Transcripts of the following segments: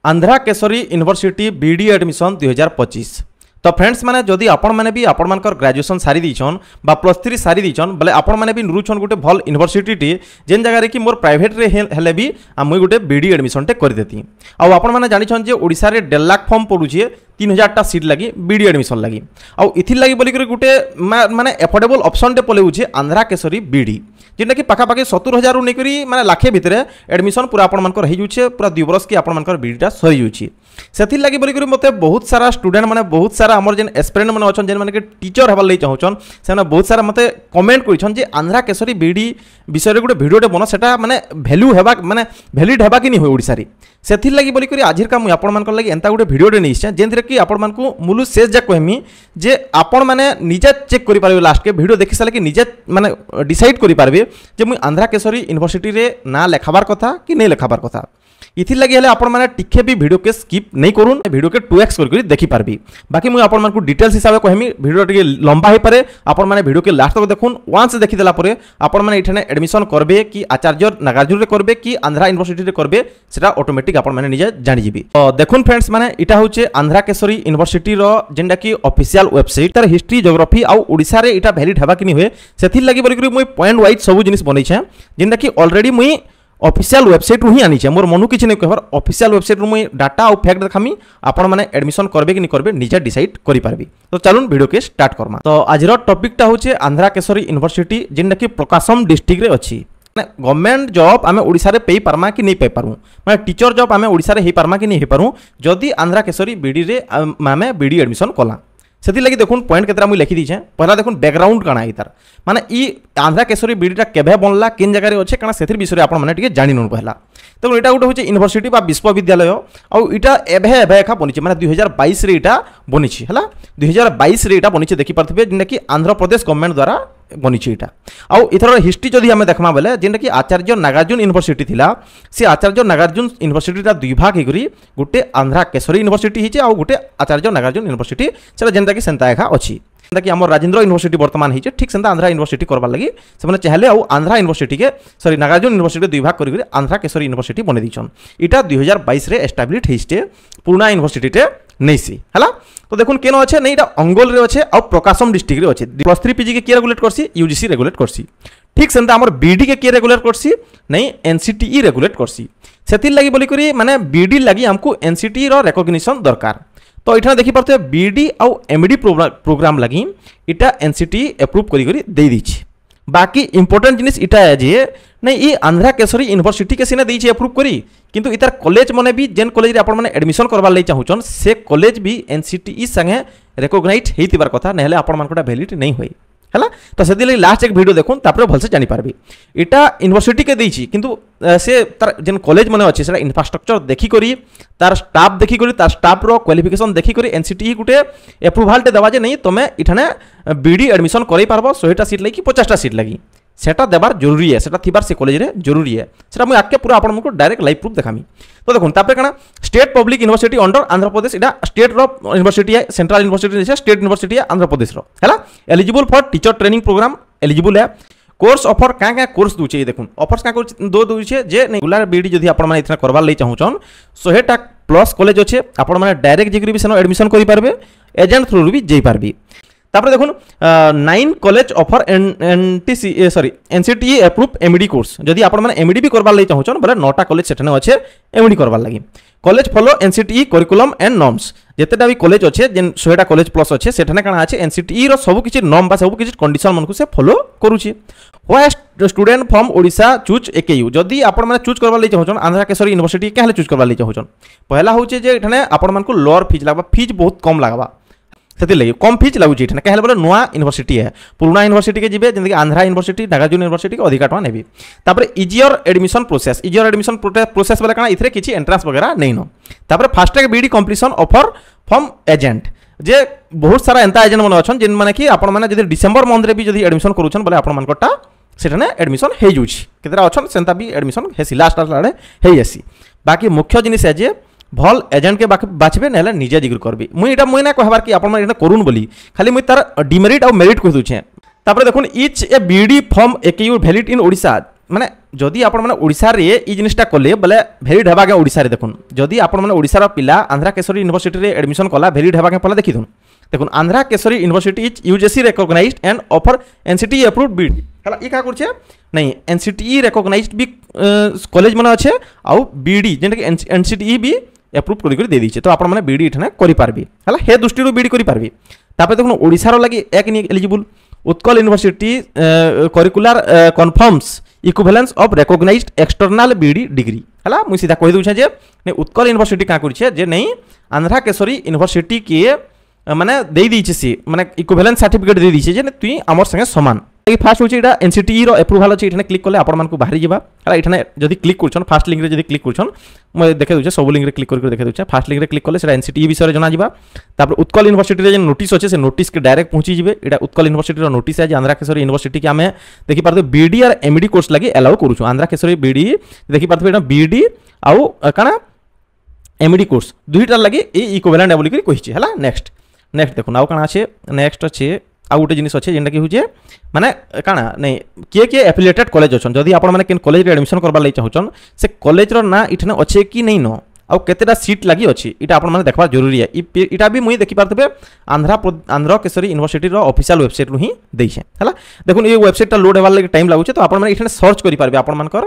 Andhra Kesari university BD admission 2025। तो friends मैंने जदि आपण मैंने भी आपण ग्रेजुएशन सारी दीछन बा +3 सारी दीछन बोले आपण मैंने भी नुरुछन गोटे भल यूनिवर्सिटी जेन जगह कि मोर प्राइवेट रे हेले भी मुई गोटे बीडी एडमिशन टे कर देती। आ आपण मैंने जानिछन जे ओडिसा रे 1.5 लाख फॉर्म पड़ुछे 3000टा सीट लगी बीडी एडमिशन लगी आ इथि लगी बोली गोटे माने एफोर्डेबल ऑप्शन टे पलेउछे आंध्रा केसरी बीडी जेनटा कि पाखापाखि 70,000 नहीं माने लाखे भितर एडमिशन पूरा आपण मानकर हो जाऊे पूरा 2 बरस कि आपण मानकर बीडीटा सरी जाऊँगी से लगी बोलिक मत बहुत सारा स्टूडेंट मैंने बहुत सारा आमर जेन एस्पिरेंट मैंने अच्छा जेन मैंने टीचर होबार लगी चाहून से बहुत सारा मत कमेंट कर आंध्रा केसरी बीडी विषय गोटे भिडियोटे बन से मैंने भैल्यू हेबा माने भैलिड हेबा कि नहीं हुए ओडिसा रे से लगी बोलिक आज का मुझे आपण लगी एंता गोटे भिडियोटे नहीं जेन कि आपण को मुलु शेष जाक कहमी जे आपण मैंने निजे चेक कर पारे लास्ट के भिडियो देखि सारे कि निजे माने डिसाइड कर पारे जे मुझे आंध्रा केसरी यूनिवर्सिटी रे ना लेखाबार कथा कि नहीं लेखाबार कथा इथि लगी हेले आपण माने टिके भी भिडियो के स्किप नहीं करूँ भिडियो के 2x कर देखि पारबी बाकी मुझे आपण मानकु डिटेल्स हिसाब से कहमी भिडियो टिके लंबा हो पारे आपण माने भिडियो के लास्ट तक देखुन वन्स देखि देला परे आपण माने इठाने एडमिशन करबे कि आचार्य नागार्जुन रे करबे कि आंध्रा यूनिवर्सिटी रे करबे सेटा ऑटोमेटिक आपण माने निजे जानि जिबी। तो देखुन फ्रेंड्स माने इटा होचे आंध्रा केसरी यूनिवर्सिटी रो जेंडा कि ऑफिशियल वेबसाइट तार हिस्ट्री ज्योग्राफी आ ओडिसा रे इटा वैलिड हेबा कि नहीं हुए सेथि लगी बोलिक मुई पॉइंट वाइज सब जिनिस बनै छै जेंडा कि ऑलरेडी मुई ऑफिशियल वेबसाइट ही आनी मोर मनु किसी नहीं कहर ऑफिशियल वेबसाइट मुझे डाटा और फैक्ट देखामी आपण मैंने एडमिशन करबे कि नहीं करबे निजे डिसाइड करि पारबी। तो चलून वीडियो के स्टार्ट करमा। तो आज टॉपिकटा होचे आंध्रा केसरी यूनिवर्सिटी जेनटा कि प्रकाशम डिस्ट्रिक्ट रे अछि गवर्नमेंट जॉब आमे ओडिसा रे पे पारमा कि नहीं पे पारू माने टीचर जॉब आमे ओडिसा रे हे पारमा कि नहीं हे पारू जदि आंध्रा केसरी बीडी रे आमे बीडी एडमिशन कला से लगी देखुन पॉइंट केतरा मुझे लिखी दीचे पहला देखुन बैकग्राउंड काना तार माने ई आंध्रा केसरी बीडीटा केबे बनला किन जगह अच्छे कारण से विषय आपण मैंने टिके जानि ननु पहला। तो यहाँ गोटे हूँ यूनिवर्सिटी बा विश्वविद्यालय आउ इटा एभे एखा बनी माने 2022 रे इटा बनी है 2022 रे इटा बनी देखि पारथिबे जेंटा कि आंध्र प्रदेश गवर्नमेंट द्वारा बनी इटा आउ इथर हिस्ट्री जदि आमे देखमा बेले जेंटा कि आचार्य नागार्जुन यूनिवर्सिटी थिला से आचार्य नागार्जुन यूनिवर्सिटीटा दुई भाग हेकरी गोटे आंध्रा केसरी यूनिवर्सिटी हिचे आउ गोटे आचार्य नागार्जुन यूनिवर्सिटी सेटा जेंटा कि सेंता एखा अछि कि आम राजेंद्र यूनिवर्सिटी वर्तमान होइए ठीक से आंध्रा यूनिवर्सिटी करवार लगी से चाहे आंध्रा यूनिवर्सिटी के सॉरी नागार्जुन यूनिवर्सिटी दुई भाग कर आंध्रा केसरी यूनिवर्सिटी बने दीछन इटा 2022 रे एस्टाब्लिश होइछे पुराना यूनिवर्सिटी टे नहीं सी हला। तो देखुन केनो अच्छे नहीं इटा अंगोल रे अच्छे और प्रकाशम डिस्ट्रिक्ट रे अच्छे +3 पीजी के किए रेगुलेट करसी यूजीसी रेगुलेट करसी ठीक से आमर बीडी के किए रेगुलेट करसी नहीं एनसीटीई रेगुलेट करसी से लगी बोली करी माने बीडी लगी हमको एनसीटीई रो रिकॉग्निशन दरकार। तो इठा देखि पारते बीडी आउ एमडी प्रोग्राम लगी इटा एनसीटी अप्रूव करी दे दीछि बाकी इंपोर्टेंट जिनिस इटा है जे नहीं ये आंध्रा केसरी यूनिवर्सिटी के सिने देछि अप्रूव करी किंतु इतार कॉलेज मने भी जेन कॉलेज रे आपण माने एडमिशन करबा लई चाहुचन से कॉलेज भी एनसीटीई संगे रिकॉग्नाइज हेतिबार कथा नहले आपण मानकोटा वैलिड नहीं होई है। तो से लास्ट एक वीडियो देखुन तापर भलसे जानी पारबी इटा यूनिवर्सिटी के देछि किंतु से तार जेन कॉलेज मने अछि सेटा इंफ्रास्ट्रक्चर देखि करी तार स्टाफ देखि करी तार स्टाफ रो क्वालिफिकेशन देखि करी एनसीटीई गुटे अप्रूवल टे दबा जे नहीं तमे इठाने बीडी एडमिशन करै पारबो 100टा सीट लगी 50टा सीट लगी सेटा देबार जरूरी है सेटा थिबार से कॉलेज रे जरूरी है सेटा मुझे आके पूरा आपण को डायरेक्ट लाइव प्रूफ देखामी। तो देखुन तापर काना state public university under Andhra Pradesh इटा स्टेट रो यूनिवर्सिटी है सेंट्रल यूनिवर्सिटी है स्टेट यूनिवर्सिटी है आंध्र प्रदेश रो हैला eligible for teacher training programme eligible है कोर्स ऑफर क्या कोर्स दूचे देखुन ऑफर्स क्या दो दूचे जे रेगुलर बीडी जदि आपण माने इतना करबार लई चाहुचन 100टा प्लस कॉलेज अच्छे आपण माने डायरेक्ट जेकरी भी सेनो एडमिशन करि पारबे एजेंट थ्रू भी जई पारबी। तापर देखुन 9 college offer NTC sorry NCTE approve MD course जदि आपण माने एमडी भी करबार लई चाहुचन बोले 9टा कॉलेज सेठने अच्छे एमडी करबार लागि college follow NCTE curriculum and norms जेतेटा भी कॉलेज अच्छे जेन 100टा कॉलेज प्लस अच्छे सेठने काना अच्छे एनसीटीई रो सब किछि नॉर्म बा सब किछि कंडीशन मन को से फॉलो करूछि। Why student from Odisha choose AKU जदि आपण माने चूज करबा लई चाहुचन आंध्रा केसरी यूनिवर्सिटी केहले चूज करबा लई चाहुचन पहला होचे जे एठने आपण मान को लोअर फीस लागबा फीस बहुत कम लागबा से लगे कम फीस लगुच क्या बोले नुआ यूनिवर्सिटी है पुराना यूनिवर्सिटी के जीवे जमीन आंध्रा यूनिवर्सिटी नागार्जुन यूनिवर्सिटी के अधिका टका नेबी तापर इजियर एडमिशन प्रोसेस बोले काना इथरे किछि एंट्रेंस वगैरह नहीं न तापर fast track BEd completion offer from agent जे बहुत सारा एंता एजेंट मन अछन जिन माने कि आपण माने जदि डिसेंबर मंथ रे भी जदि एडमिशन करूछन बोले आपण मानकटा सेठाने एडमिशन हे जुछि केतरा अछन सेंता भी एडमिशन हेसी लास्ट लाडे हे एसी बाकी मुख्य जिनिस है जे भल एजेंट के बाछबे नेले निजे जिगर करबी मुई ना कहबार कि आपण माने करून बोली खाली मुई तार डिमेरिट और मेरिट कह दूछे तापर देखुन is a BEd from AKU valid in Odisha মানে যদি আপন মানে ওড়িশারে এই জিনিসটা কলে বলে ভ্যালিড হেবা কে ওড়িশারে দেখুন যদি আপন মানে ওড়িশার পিলা আন্ধ্রা কেশরী ইউনিভার্সিটি এডমিশন কলা ভ্যালিড হেবা কে পলা দেখি দেখুন Andhra Kesari university is UGC recognised and offer NCTE approved BEd হলা ই কা করছে নাই এনসিটি রেকগনাইজড বি কলেজ মানে আছে আউ বিডি যেটা কি এনসিটি বি অ্যাপ্রুভ করি করে দিয়ে দিয়েছে তো আপন মানে বিডি এখানে করি পারবি হলা হে দৃষ্টিরু বিডি করি পারবি তারপরে দেখুন ওড়িশার লাগি এক নি eligible Utkal university curricular conforms equivalence of recognised external body degree হলা মুই সিধা কই দউছে যে উৎকল ইউনিভার্সিটি কা করছে যে নেই আন্ধ্রা কেশরী ইউনিভার্সিটি কে মানে দেই দিয়েছে সি মানে ইকুইভ্যালেন্স সার্টিফিকেট দেই দিয়েছে যে তুই আমার সঙ্গে সমান ফার্স্ট হচ্ছে এটা এনসিটি র অ্যাপ্রুভাল আছে এখানে ক্লিক করলে আপনার মানুষ বাহারি যাবা হ্যাঁ এখানে যদি ক্লিক করছেন ফার্স্ট লিঙ্করে যদি ক্লিক করছেন মই দেখে দেছে সব লিঙ্করে ক্লিক করে দেখে দেছে ফার্স্ট লিঙ্করে ক্লিক করলে সেটা এনসিটি বিষয়ে জানা যাবা তারপর উৎকল ইউনিভার্সিটির যে নোটিস আছে সে নোটিস কে ডাইরেক্ট পৌঁছি যাবে এটা উৎকল ইউনিভার্সিটির নোটিস আছে আন্ধ্রা কেশরী ইউনিভার্সিটি কে আমি দেখি পারতে বিডি আর এমডি কোর্স লাগি এলাও করুছু আন্ধ্রা কেশরী বিডি দেখি পারতে এটা বিডি আউ কানা এমডি কোর্স দুইটার লাগি এই ইকুইভ্যালেন্ট বলি করে কইছি হলা নেক্সট দেখুন আউ কানা আছে নেক্সট আছে আউ গোটে জিনিস আছে যেটা কি হচ্ছে মানে কাଣା নাই কিଏ এফিলিয়েটেড কলেজ অছন যদি আপন মানে কেন কলেজ এডমিশন করবার লাগি চাহুছন সে কলেজর না ইঠনে আছে কি নাই ন আউ কেতেটা সিট লাগি আছে এটা আপন মানে দেখবার জরুরি এটা বি মুই দেখি পারতবে আন্ধ্রা কেশরী ইউনিভার্সিটির অফিশিয়াল ওয়েবসাইট রু হি দেইছে হলা দেখুন এই ওয়েবসাইটটা লোড হবার লাগি টাইম লাগুছে তো আপন মানে এখানে সার্চ করি পারবে আপন মানকর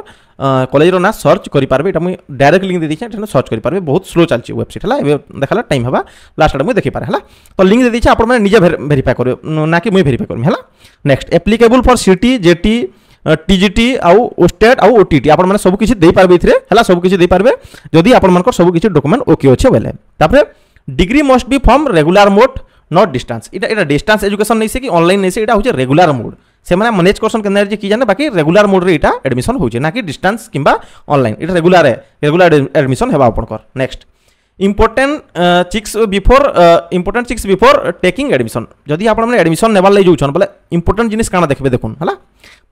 কলেজর না সার্চ করি পারবে এটা মুই ডাইরেক্ট লিঙ্ক দিয়ে দিছে এখানে সার্চ করি পারবে বহুত স্লো চলছে ওয়েবসাইট হলা এবে দেখালা টাইম হবা লাস্ট মুই দেখি পারে হলা তো লিঙ্ক দিয়ে দিছে আপন মানে নিজে ভেরিফাই করবে না কি মুই ভেরিফাই করমি হলা next applicable for city jetty TGT আউ স্টেট আউ ওটিটি আপন মানে সবু কিছু দেই পারবে ইথরে হলা সবু কিছু দেই পারবে যদি আপন মানকর সবু কিছু ডকুমেন্ট ওকে আছে বলে তারপরে degree must be from regular mode not distance এটা ডিস্টেন্স এডুকেশন নেইছে কি অনলাइन নেইছে এটা হচ্ছে রেগুলার মোড সে মানে ম্যানেজ করছন কেন যে কি জানে বাকি রেগুলার মোড রে এটা এডমিশন হচ্ছে না কি ডিস্টেন্স কিংবা অনলাइन এটা রেগুলার এডমিশন হেবা আপনকর next important checks before taking admission যদি আপন মানে এডমিশন নেবার লাগি যাউছন বলে ইম্পর্টেন্ট জিনিস কানা দেখবে দেখুন হলা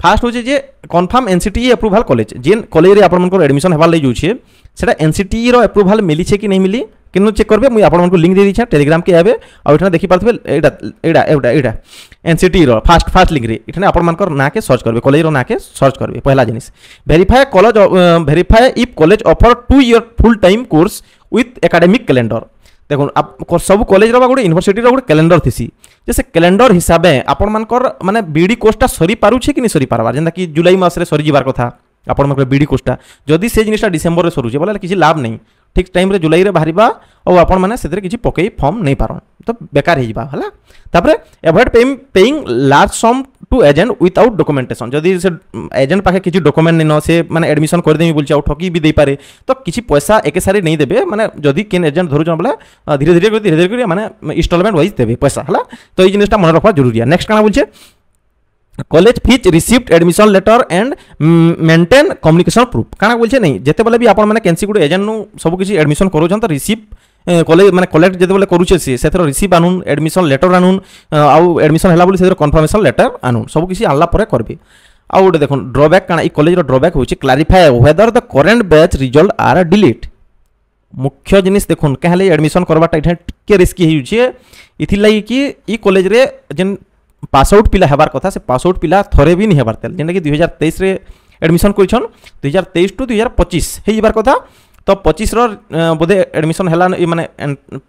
ফার্স্ট হচ্ছে যে কনফার্ম এনসিটি অ্যাপ্রুভাল কলেজ যেন কলেজে আপনার এডমিশন হবার লাগি যাচ্ছে সেটা এনসিটি র অ্যাপ্রুভাল মিলিছে কি নাই মিলি কিন্তু চেক করবে মুই আপনার লিঙ্ক দিয়ে দিচ্ছি টেলিগ্রাম কে যাবে আর এখানে দেখি পারবে এটা এনসিটি র ফার্স্ট লিঙ্ক রে এখানে আপনার না কে সর্চ করবে কলেজর না কে সর্চ করবে পহলা জিনিস verify if college offer 2 year full time course with academic calendar দেখুন সব কলেজর বা গোটে ইউনিভার্সিটির গোটে ক্যালেন্ডর থিসি যে সে ক্যালেন্ডর হিসাবে আপনার মানে বিডি কোর্সটা সরি পারুছে কি নি সরি পারবার যেটা কি জুলাই মাসে সরি যাবার কথা আপনার বিডি কোর্সটা যদি সে জিনিসটা ডিসেম্বরে সরুছে বলে কিছু লাভ নেই ঠিক টাইমে জুলাইরে বাহারিবা ও আপন মানে সেতরে কিছু পকাই ফর্ম নেই পারন তো বেকার হয়ে যা হলা তারপরে এভয়েড পেইং লার্জ সম টু এজেন্ট উইথাউট ডকুমেন্টেশন যদি সে এজেন্ট পাখে কিছু ডকুমেন্ট নেই সে মানে এডমিশন করে দেমি বলছে আউ ঠকি বি দেই পারে তো কিছু পয়সা একে সারি নেই দেবে মানে যদি কেন এজেন্ট ধরুছন বলে ধীরে ধীরে করে মানে ইনস্টলমেন্ট ওয়াইজ দেবে পয়সা হলা তো এই জিনিসটা মনে রাখা জরুরি নেক্সট কানা বলছে college fees received admission letter and maintain communication proof କାଣା ବୋଲଛେ ନାଇଁ ଯେତେବେଳେ ବି ଆପଣମାନେ କେନ୍ସି ଗୋଟେ ଏଜେଣ୍ଟନୁ ସବୁ କିଛି ଏଡମିଶନ୍ କରୁଛନ୍ ତ ରିସିଭ୍ କଲେଜ ମାନେ କଲେକ୍ଟ ଯେତେବେଳେ କରୁଛେ ସିଏ ସେଥିର ରିସିଭ୍ ଆনুନ୍ ଏଡମିଶନ୍ ଲେଟର ଆনুନ୍ ଆଉ ଏଡମିଶନ୍ ହେଲା ବୋଲି ସେଥିର କନଫର୍ମେସନ୍ ଲେଟର ଆনুନ୍ ସବୁ କିଛି ଆଣିଲା ପରେ କରିବେ ଆଉ ଗୋଟେ ଦେଖୁନ୍ ଡ୍ରବ୍ୟାକ୍ କାଣା ଏଇ କଲେଜର ଡ୍ରବ୍ୟାକ୍ ହେଉଛି clarify whether the current batch result are delete ମୁଖ୍ୟ ଜିନିଷ ଦେଖୁନ୍ କାଁ ହେଲେ ଏଡମିଶନ୍ କରବାଟା ଏଇଟା ଟିକେ ରିସ୍କି ହେଇଯାଉଛେ ଇଥିର୍ଲାଗି କି ଇ କଲେଜରେ ଯେନ୍ पास आउट पिला हेबार कथा से पास आउट पिला थरे भी नहीं हेबार तेल जेनटा कि 2023 रे एडमिशन करिछन 2023 टू 2025 हे जिबार कथा तो 25 रो बोधे एडमिशन हला माने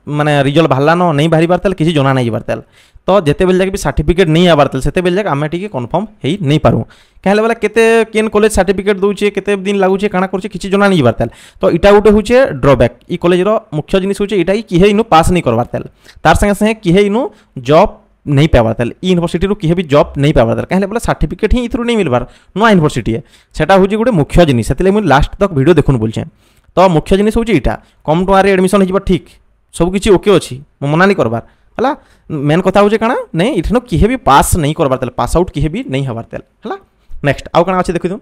माने रिजल्ट बाहरला न नहीं बाहरी बार तेल किसी जना नहीं जिबार तेल तो जेते बेल जाके भी सर्टिफिकेट नहीं आबार तेल सेते बेल जाके आमे टिके कन्फर्म हेई नहीं पारू कहले वाला केते केन कॉलेज सर्टिफिकेट दउचे केते दिन लागुचे काना करचे किछि जना नहीं जिबार तेल तो इटा गुटे होचे ड्रॉबैक ई कॉलेज रो मुख्य जिनिस होचे इटा कि हे इनु पास नहीं करबार तेल तार संगे संगे कि हे इनु जॉब नहीं पाइबार तेल यूनिवर्सिटी किए भी जॉब नहीं पाइबार तेल कहीं बोले सर्टिफिकेट ही इथरू नहीं मिलबार नुआ यूनिवर्सिटी है सेटा हूँ गोटे मुख्य जिनिस से मुझे लास्ट तक वीडियो देखुन बोलचे तो मुख्य जिनिस हूँ यहाँ कम टुआर एडमिशन हो ठीक सबकि ओके अच्छी मना नहीं करबार है मेन कथा हूँ कଣା नहीं इठन किए भी पास नहीं करबार तेल पास आउट किए भी नहीं हबार तेल है नेक्स्ट आउ कଣା अच्छे देखी दूँ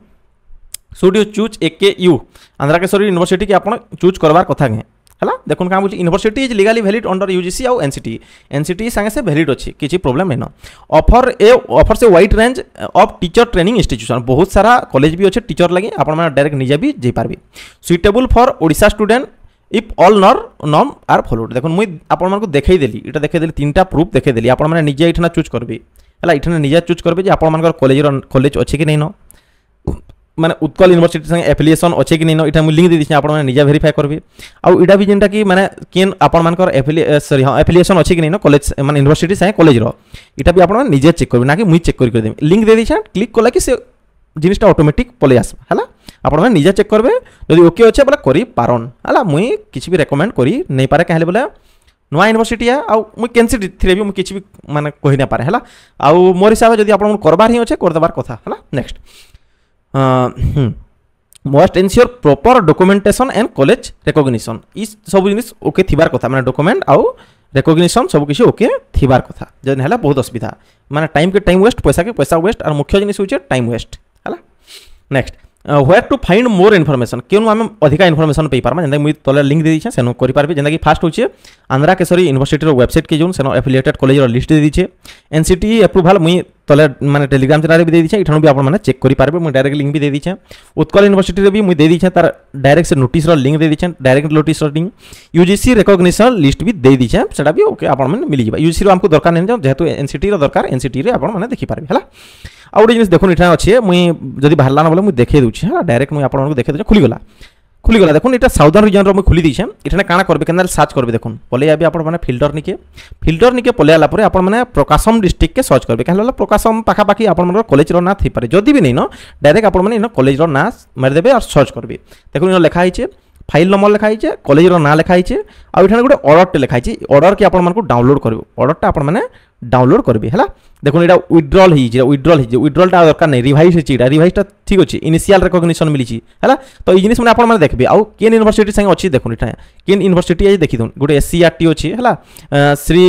should you choose AKU Andhra Keshari university की आप चूज करबार कथा है देखो क्या बोलते university is legally valid under UGC आउ एनसीटी संगे से वैलिड अच्छी किसी प्रॉब्लम नहीं ऑफर से wide range of teacher training institution बहुत सारा कॉलेज भी अच्छे टीचर लगे आप डायरेक्ट निजे भी जापारे suitable for Odisha student if all norm are followed देखो मुझे आपको देखदेली ये देखदेली 3टा प्रूफ देखदेली आप निजे ये चूज करेंगे है ये निजे चूज करेंगे आप कॉलेज अच्छे कि नहीं न माने उत्कल यूनिवर्सिटी संगे एफिलिएशन अच्छे कि नहीं इटा लिंक दे दीछे आपण माने निजा वेरीफाई करबे आउ इटा भी जेनटा कि माने केन आपण मानकर एफिलिएशन अच्छे कि नहीं कॉलेज माने यूनिवर्सिटी संगे कॉलेज रो इटा भी आपण माने निजे चेक करबे ना कि मुई चेक कर देबे लिंक दे दीछे क्लिक कला कि से जिनिसटा ऑटोमेटिक पले आस हला आपण माने निजे चेक करबे जदी ओके अच्छे बोले करी पारन हला मुई किछि भी रेकमेंड करी नहीं पारे कहले बोले नुआ यूनिवर्सिटी है आउ मुई कैंसिल थ्रे भी मुई किछि भी माने कहि ना पारे हला आउ मोर हिसाब जदी आपण करबार ही अच्छे कर देबार कथा हला next must ensure proper documentation and college recognition इस सब जिनिस ओके थिबार कथा माने डॉक्यूमेंट आउ रिकॉग्निशन सब किसी ओके थिबार कथा जन हला बहुत असुविधा माने टाइम के टाइम वेस्ट पैसा के पैसा वेस्ट और मुख्य जिनिस होचे टाइम वेस्ट हला next where to find more information क्यों आम अधिका इनफॉरमेशन पे पार्मा जेंदा मुई तले लिंक दे दीछे सेनो करि पारबे जेंदा कि फास्ट होचे आंध्रा केसरी यूनिवर्सिटी रो वेबसाइट के जोन सेनो एफिलिएटेड कॉलेज रो लिस्ट दे दीछे एनसीटी अप्रूवल मुई तले माने टेलीग्राम चैनल भी दे दीछे इठानु भी आपण माने चेक करि पारबे मुई डायरेक्ट लिंक भी दे दीछे उत्कल यूनिवर्सिटी रे भी मुई दे दीछे तार डायरेक्ट से नोटिस रो लिंक दे दीछे डायरेक्ट नोटिस रो लिंक यूजीसी रिकॉग्निशन लिस्ट भी दे दीछे सेटा भी ओके आपण माने मिली जिबा यूजीसी रो हमको दरकार नै जेहेतु एनसीटी रो दरकार एनसीटी रे आपण माने देखि पारबे हला आ गोटे जिनिस देखो इटा अच्छे मुई जदि बाहरला ना बोले मुई देखे दूचे हाँ डायरेक्ट मुई आपको देखे दूचे खुलीगला देखो इटा साउदर्न रीजन रो मुई खुली दीछे इठाने काଣା करबे केनल सर्च करबे देखो पले आबे आपण माने फिल्टर निके पले आला परे आपण माने प्रकाशम डिस्ट्रिक्ट के सर्च करबे कहला प्रकाशम पाखा पाखी आपण माने कॉलेज रो ना थी पारे जदि भी नहीं न डायरेक्ट आपण माने इन कॉलेज रो ना मार देबे और सर्च करबे देखो इन लिखा हिचे फाइल नंबर लिखा हिचे कॉलेज रो ना लिखा हिचे आ इठाने गोटे ऑर्डर टे लिखा हिचे ऑर्डर के आपण माने को डाउनलोड करबे ऑर्डर टा आपण माने डाउनलोड करबे हला देखो इटा विड्रॉल विड्रॉलटा दरकार नहीं रिवाइज है रिवाइजटा ठीक अच्छे इनिशियल रिकॉग्निशन मिली है तो ये जिनिस मैंने आपने देखिए आउ केन यूनिवर्सिटी संगे अच्छी देखो इटा केन यूनिवर्सिटी आज देखी गोटे एससीआरटी अच्छी है श्री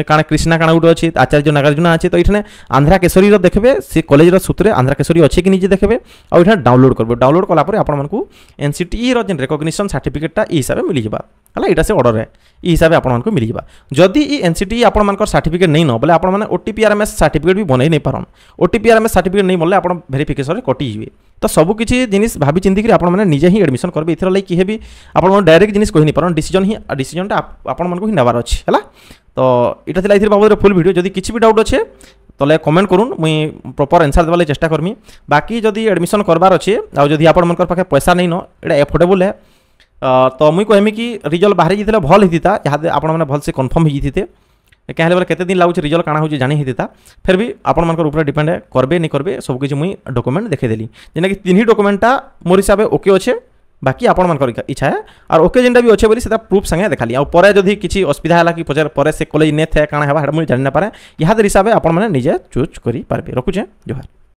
काଣା कृष्णा काଣା गोटे अच्छी आचार्य नागार्जुन अच्छे तो ये आंध्रा केसरी देखिए से कॉलेज सूत्र आंध्रा केसरी अच्छे कि निजे देखिए आउ डाउनलोड करेंगे डाउनलोड कलापर आपको एनसीटी रिकॉग्निशन सर्टिफिकेटा हिसाब से मिल जाए है यहाँ से ऑर्डर है ये हिसाब से आपको मिल जाए जदि एनसीटी आपर सर्टिफिकेट नहीं न बोले आपने ओटीपीआरएमएस सर्टिफिकेट भी बनई नहीं पारन ओटीपीआरएमएस सर्टिफिकेट नहीं बोले आप वेरिफिकेशन कटिजे तो सब किसी जिनिस भाभी चिंतिक आपने निजे ही एडमिशन करेंगे इथर लगे किए भी आप डायरेक्ट जिनिस कही नहीं पारन डिसीजनटा आपण ही नेबार अच्छे है तो यहाँ थी बाबद फुल वीडियो जदि किसी भी डाउट अच्छे तले कमेंट करूँ मुई प्रॉपर आंसर देवाले चेष्टा करमी बाकी जदि एडमिशन करबार अच्छे आ जदि आपण पाखे पैसा नहीं न ये एफोर्डेबल है तो मुई कहमी कि रिजल्ट बाहरी जाता भल होता यहाँ आप भल से कन्फर्म हो जाते क्या बोले केते दिन लगुच रिजल्ट काଣା हो जानी होता फिर भी आपण ऊपर डिपेंड है करबे नहीं करबे सब किसी मुई डॉक्यूमेंट देखेदेली जेना कि 3 डॉक्यूमेंटा मोर हिसाब से ओके अच्छे बाकी आपण इच्छा है और ओके जेनटा भी अच्छे बोली प्रूफ संगे देखाली आ पर जदि किसी असुविधा है कि पचार पर से कॉलेज नहीं थे काଣା है मुझे जानी ना पारे यहाँ हिसाब से आपण मैंने निजे चूज कर पारे रखुचे जोहार।